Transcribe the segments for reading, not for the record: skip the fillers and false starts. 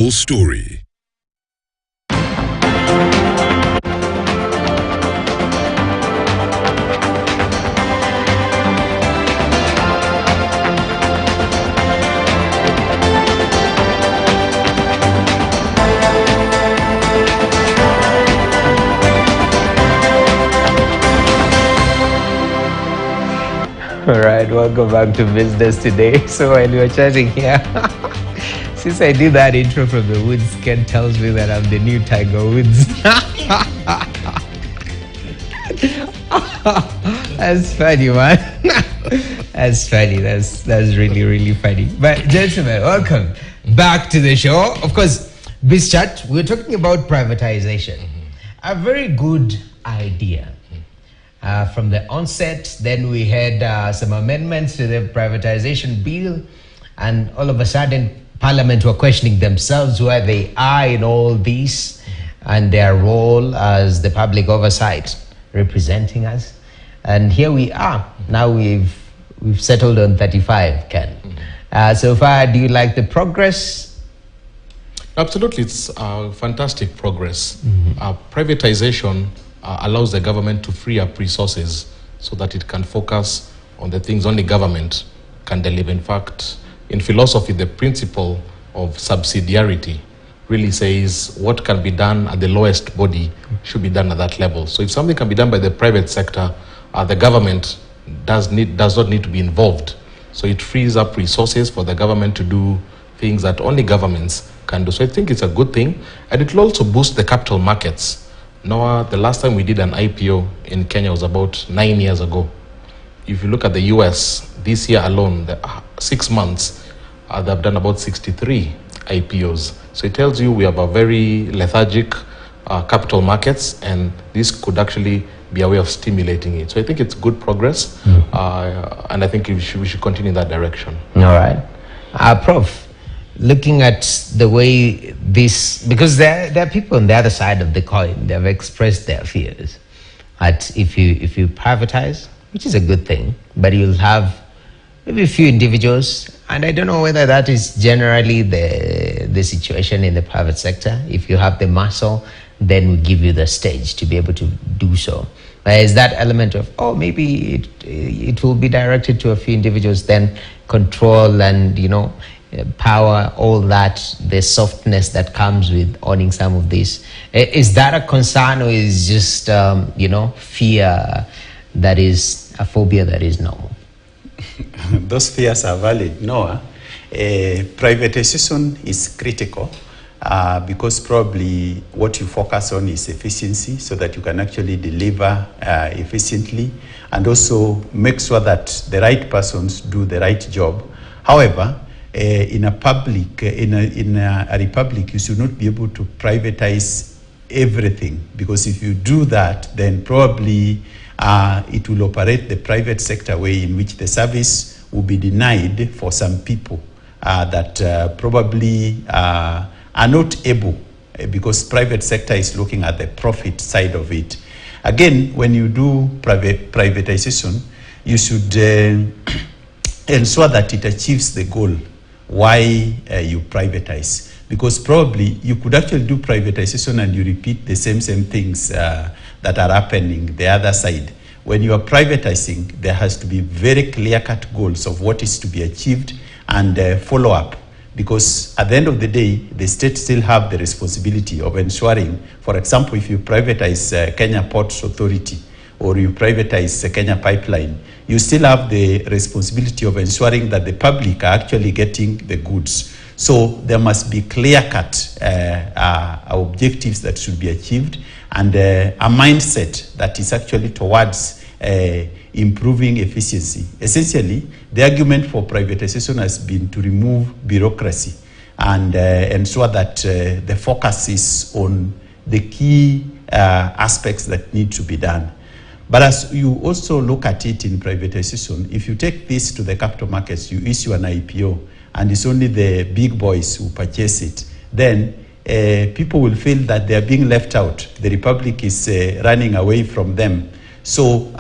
Full story. All right, welcome back to Business Today. So while we were chatting here, since I did that intro from the woods, Ken tells me that I'm the new Tiger Woods. That's funny, man. That's funny. That's really, really funny. But gentlemen, welcome back to the show. Of course, Biz Chat, we're talking about privatization. A very good idea. From the onset, then we had some amendments to the privatization bill, and all of a sudden, Parliament were questioning themselves where they are in all this and their role as the public oversight representing us. And here we are. Now we've settled on 35, Ken. So far, do you like the progress? Absolutely, it's fantastic progress. Privatization allows the government to free up resources so that it can focus on the things only government can deliver. In fact, in philosophy, the principle of subsidiarity really says what can be done at the lowest body should be done at that level. So if something can be done by the private sector, the government does not need to be involved. So it frees up resources for the government to do things that only governments can do. So I think it's a good thing, and it will also boost the capital markets. Noah, the last time we did an IPO in Kenya was about 9 years ago. If you look at the US, this year alone, the 6 months, they've done about 63 IPOs. So it tells you we have a very lethargic capital markets, and this could actually be a way of stimulating it. So I think it's good progress, and I think we should continue in that direction. All right. Prof, looking at the way this, because there are people on the other side of the coin, they have expressed their fears that if you privatize, which is a good thing, but you'll have maybe a few individuals, and I don't know whether that is generally the situation in the private sector. If you have the muscle, then we give you the stage to be able to do so. Is that element of, maybe it will be directed to a few individuals, then control and, power, all that, the softness that comes with owning some of this. Is that a concern, or is just, fear that is a phobia that is normal? Those fears are valid. No, privatization is critical because probably what you focus on is efficiency, so that you can actually deliver efficiently and also make sure that the right persons do the right job. However, in a republic, you should not be able to privatize everything, because if you do that, then probably it will operate the private sector way, in which the service will be denied for some people that probably are not able, because private sector is looking at the profit side of it. Again, when you do privatization, you should ensure that it achieves the goal why you privatize, because probably you could actually do privatization and you repeat the same things that are happening the other side. When you are privatizing, there has to be very clear-cut goals of what is to be achieved and follow-up, because at the end of the day, the state still have the responsibility of ensuring, for example, if you privatize Kenya Ports Authority, or you privatize Kenya Pipeline, you still have the responsibility of ensuring that the public are actually getting the goods. So there must be clear-cut objectives that should be achieved, and a mindset that is actually towards improving efficiency. Essentially, the argument for privatization has been to remove bureaucracy and ensure that the focus is on the key aspects that need to be done. But as you also look at it in privatization, if you take this to the capital markets, you issue an IPO, and it's only the big boys who purchase it, then people will feel that they are being left out. The republic is running away from them. So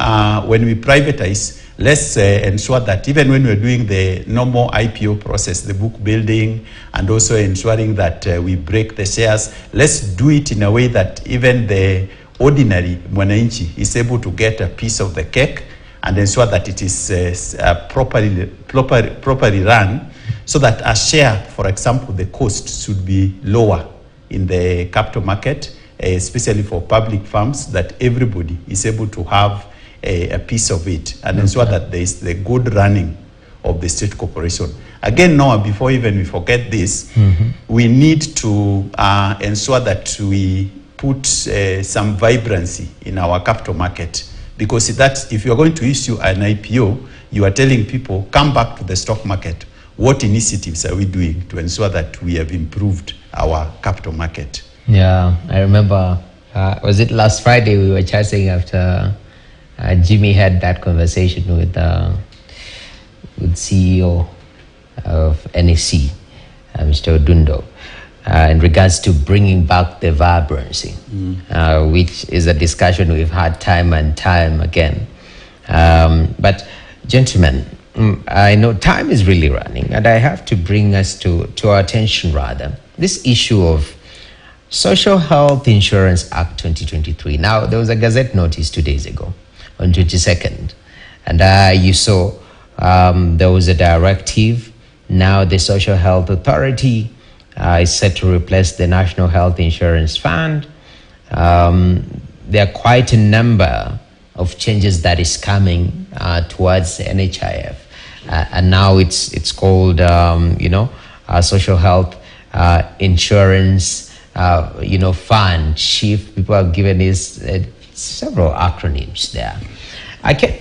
when we privatize, let's ensure that even when we're doing the normal IPO process, the book building, and also ensuring that we break the shares, let's do it in a way that even the ordinary mwananchi is able to get a piece of the cake and ensure that it is properly run, so that a share, for example, the cost should be lower in the capital market, especially for public firms, that everybody is able to have a piece of it and ensure that there is the good running of the state corporation. Again, Noah, before even we forget this, we need to ensure that we put some vibrancy in our capital market, because that if you are going to issue an IPO, you are telling people, come back to the stock market. What initiatives are we doing to ensure that we have improved our capital market? Yeah, I remember, was it last Friday we were chatting after Jimmy had that conversation with CEO of NEC, Mr. Odundo, in regards to bringing back the vibrancy, which is a discussion we've had time and time again. But gentlemen, I know time is really running, and I have to bring us to our attention rather this issue of Social Health Insurance Act 2023. Now, there was a Gazette notice 2 days ago on 22nd, and you saw there was a directive. Now the Social Health Authority is set to replace the National Health Insurance Fund. There are quite a number of changes that is coming towards NHIF, and now it's called Social Health Insurance Fund. Chief, people have given us several acronyms there.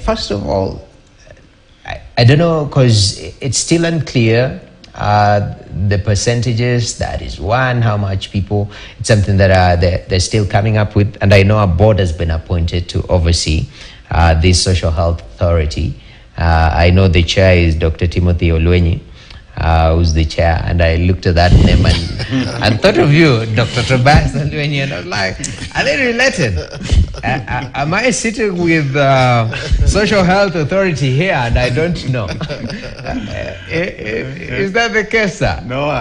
First of all, I don't know, because it's still unclear the percentages. That is one, how much people. It's something that they're still coming up with, and I know a board has been appointed to oversee this Social Health Authority. I know the chair is Dr. Timothy Olwenyi, who's the chair, and I looked at that name and thought of you, Dr. Tobias Olwenyi, and I was like, are they related? Am I sitting with Social Health Authority here and I don't know? Is that the case, sir? No,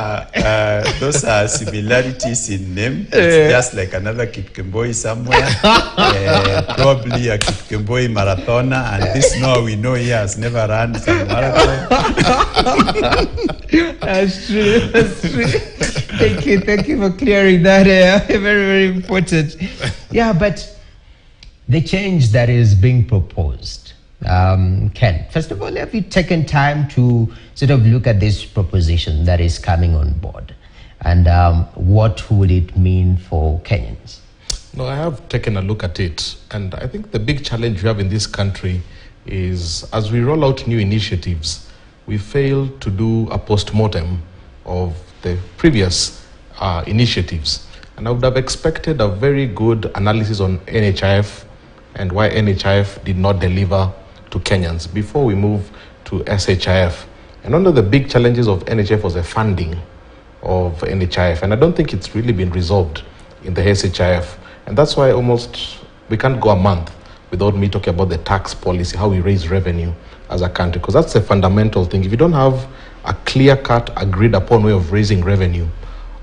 those are similarities in name. It's just like another Kipkemboi somewhere, probably a Kipkemboi marathoner, and this Noah we know he has never run some marathon. That's true. Thank you for clearing that. Very, very important. Yeah, but the change that is being proposed, Ken, first of all, have you taken time to sort of look at this proposition that is coming on board, and what would it mean for Kenyans? No, I have taken a look at it, and I think the big challenge we have in this country is, as we roll out new initiatives, we fail to do a post-mortem of the previous initiatives. And I would have expected a very good analysis on NHIF and why NHIF did not deliver to Kenyans before we move to SHIF. And one of the big challenges of NHIF was the funding of NHIF, and I don't think it's really been resolved in the SHIF. And that's why we can't go a month without me talking about the tax policy, how we raise revenue as a country, because that's a fundamental thing. If you don't have a clear-cut, agreed-upon way of raising revenue,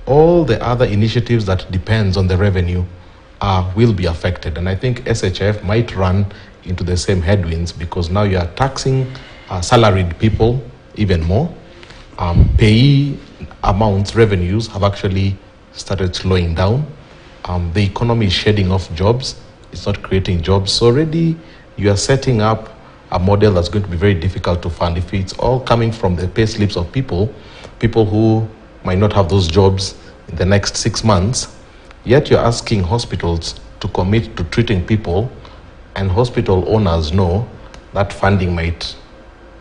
all the other initiatives that depends on the revenue will be affected. And I think SHF might run into the same headwinds, because now you are taxing salaried people even more. Payee amounts, revenues have actually started slowing down. The economy is shedding off jobs. It's not creating jobs. So already you are setting up a model that's going to be very difficult to fund if it's all coming from the pay slips of people who might not have those jobs in the next 6 months. Yet you're asking hospitals to commit to treating people, and hospital owners know that funding might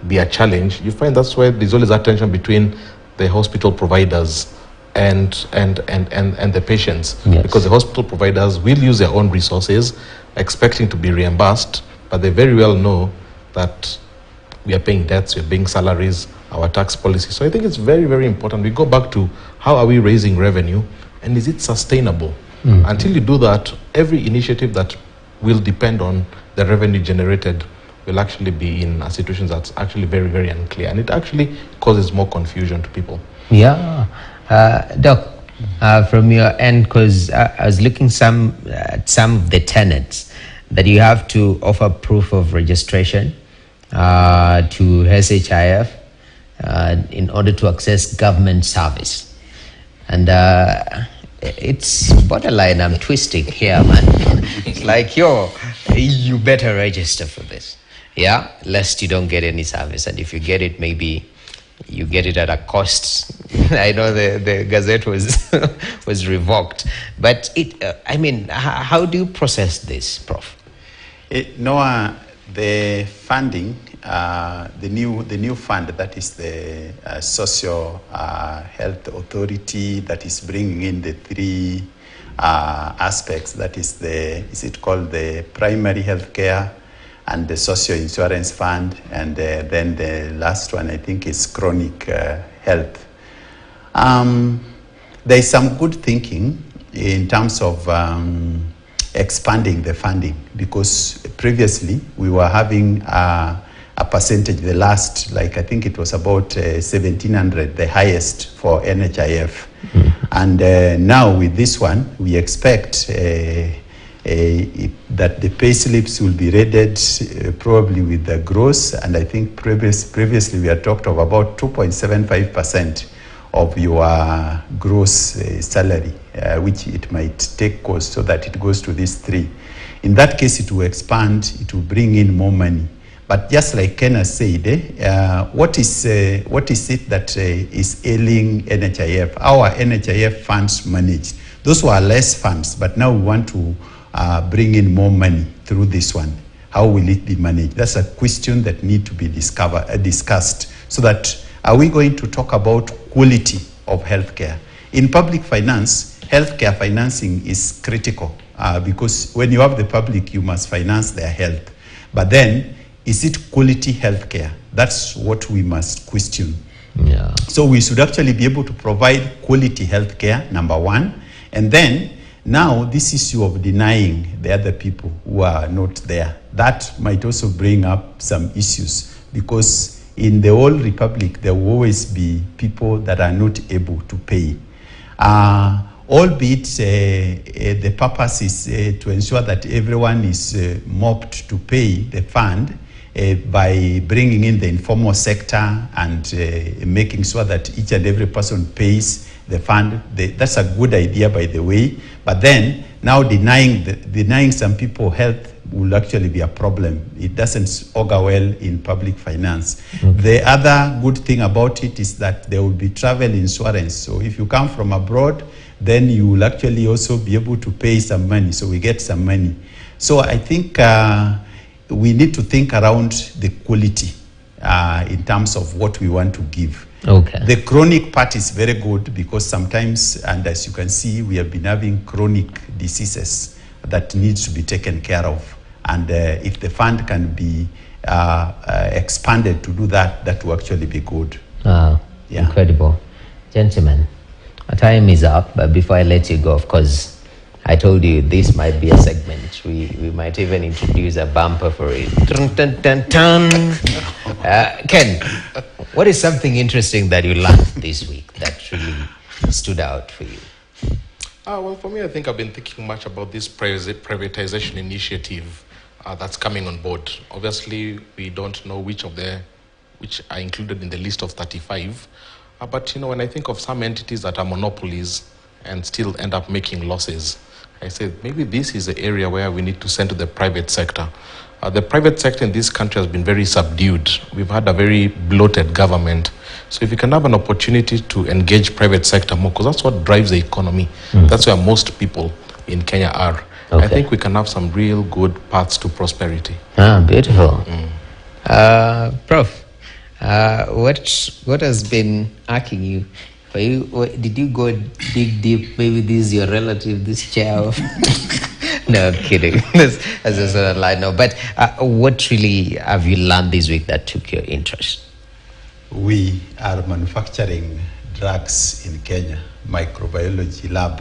be a challenge. You find that's why there's always a tension between the hospital providers and the patients. Yes. Because the hospital providers will use their own resources expecting to be reimbursed, but they very well know that we are paying debts, we are paying salaries, our tax policy. So I think it's very, very important. We go back to how are we raising revenue, and is it sustainable? Until you do that, every initiative that will depend on the revenue generated, will actually be in a situation that's actually very, very unclear. And it actually causes more confusion to people. Yeah. Doc, from your end, because I was looking at some of the tenets that you have to offer proof of registration to SHIF in order to access government service. And it's borderline, I'm twisting here, man. It's like, you better register for this. Yeah, lest you don't get any service. And if you get it, maybe you get it at a cost. I know the Gazette was revoked. But I mean, how do you process this, Prof? Noah, the funding, the new fund, that is the Social Health Authority, that is bringing in the three aspects. That is is it called the primary health care and the social insurance fund, and then the last one I think is chronic health. There is some good thinking in terms of expanding the funding, because previously we were having a percentage, the last, like I think it was about 1,700, the highest for NHIF. And now with this one, we expect that the pay slips will be rated probably with the gross, and I think previously we had talked of about 2.75% of your gross salary, which it might take cost, so that it goes to these three. In that case, it will expand, it will bring in more money. But just like Ken has said, what is it that is ailing NHIF? Our NHIF funds managed. Those were less funds, but now we want to bring in more money through this one. How will it be managed? That's a question that needs to be discussed, so that are we going to talk about quality of healthcare? In public finance, healthcare financing is critical because when you have the public, you must finance their health. But then, is it quality healthcare? That's what we must question. Yeah. So we should actually be able to provide quality healthcare, number one. And then, now this issue of denying the other people who are not there, that might also bring up some issues, because in the whole republic, there will always be people that are not able to pay. Albeit the purpose is to ensure that everyone is mobbed to pay the fund by bringing in the informal sector and making sure that each and every person pays the fund. That's a good idea, by the way. But then, now denying some people health will actually be a problem. It doesn't augur well in public finance. Okay. The other good thing about it is that there will be travel insurance. So if you come from abroad, then you will actually also be able to pay some money. So we get some money. So I think we need to think around the quality in terms of what we want to give. Okay. The chronic part is very good, because sometimes, and as you can see, we have been having chronic diseases that needs to be taken care of. And if the fund can be expanded to do that, that will actually be good. Yeah. Incredible. Gentlemen, our time is up, but before I let you go, of course, I told you this might be a segment. We might even introduce a bumper for it. Dun, dun, dun, dun. Ken, what is something interesting that you learned this week that really stood out for you? Well, for me, I think I've been thinking much about this privatization initiative that's coming on board. Obviously, we don't know which are included in the list of 35. But, when I think of some entities that are monopolies and still end up making losses, I said maybe this is the area where we need to send to the private sector. The private sector in this country has been very subdued. We've had a very bloated government. So if you can have an opportunity to engage private sector more, because that's what drives the economy. That's where most people in Kenya are. Okay. I think we can have some real good paths to prosperity. Beautiful. Prof, what has been arcing you? For you, did you go dig deep? Maybe this is your relative, this chair. No, I'm kidding. That's just a lie. No, but what really have you learned this week that took your interest? We are manufacturing drugs in Kenya, microbiology lab.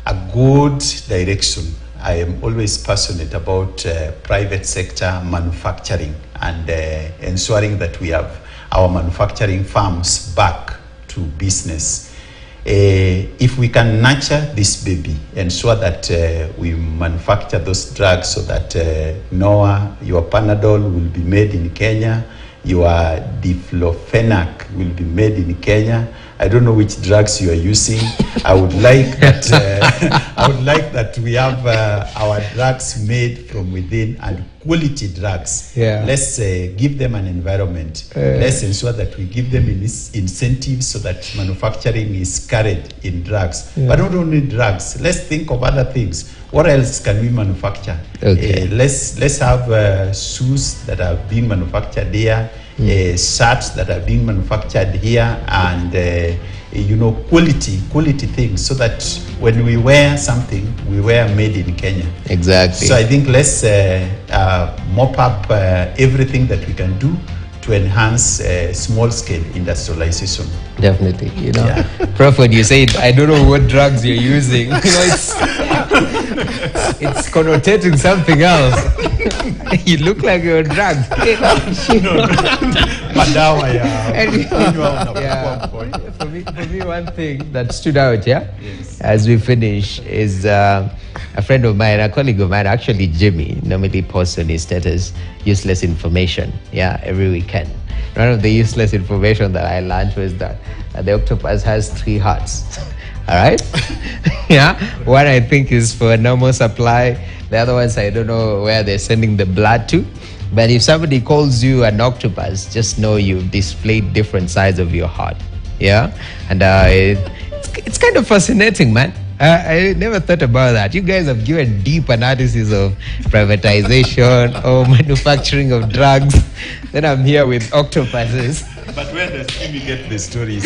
a good direction. I am always passionate about private sector manufacturing and ensuring that we have our manufacturing firms back to business. If we can nurture this baby, ensure that we manufacture those drugs so that Noah, your Panadol will be made in Kenya, your diclofenac will be made in Kenya. I don't know which drugs you are using. I would like that. I would like that we have our drugs made from within and quality drugs. Yeah. Let's give them an environment. Let's ensure that we give them incentives so that manufacturing is carried in drugs. Yeah. But not only drugs. Let's think of other things. What else can we manufacture? Okay. Let's have shoes that are being manufactured here. Shirts that are being manufactured here, and quality things, so that when we wear something, we wear made in Kenya. Exactly. So I think let's mop up everything that we can do to enhance small scale industrialization. Definitely, Yeah. Prof, when you say I don't know what drugs you're using, it's connotating something else. You look like you're drugged. Madawa ya Yeah. For me, one thing that stood out, Yes. as we finish, is a friend of mine, a colleague of mine, actually Jimmy, normally posts on his status useless information, every weekend. One of the useless information that I learned was that the octopus has 3 hearts. All right? One I think is for a normal supply. The other ones, I don't know where they're sending the blood to. But if somebody calls you an octopus, just know you've displayed different sides of your heart. And it's kind of fascinating, man. I never thought about that. You guys have given deep analysis of privatization or manufacturing of drugs. Then I'm here with octopuses. But where does Jimmy get the stories?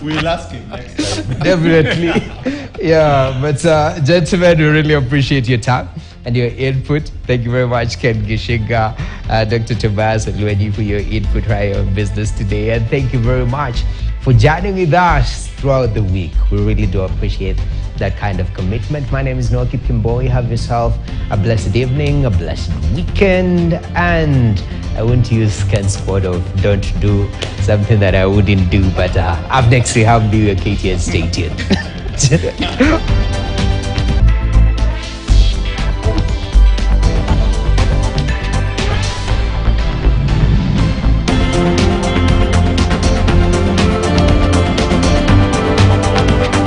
We'll ask him next time. Definitely. But gentlemen, we really appreciate your time and your input. Thank you very much, Ken Gishinga, Dr. Tobias Olweni, for your input right on business today. And thank you very much for joining with us throughout the week. We really do appreciate that kind of commitment. My name is Noki Pimboi. Have yourself a blessed evening, a blessed weekend, and I won't use Ken's spot of don't do something that I wouldn't do, but up next we have New York KTN. Stay tuned.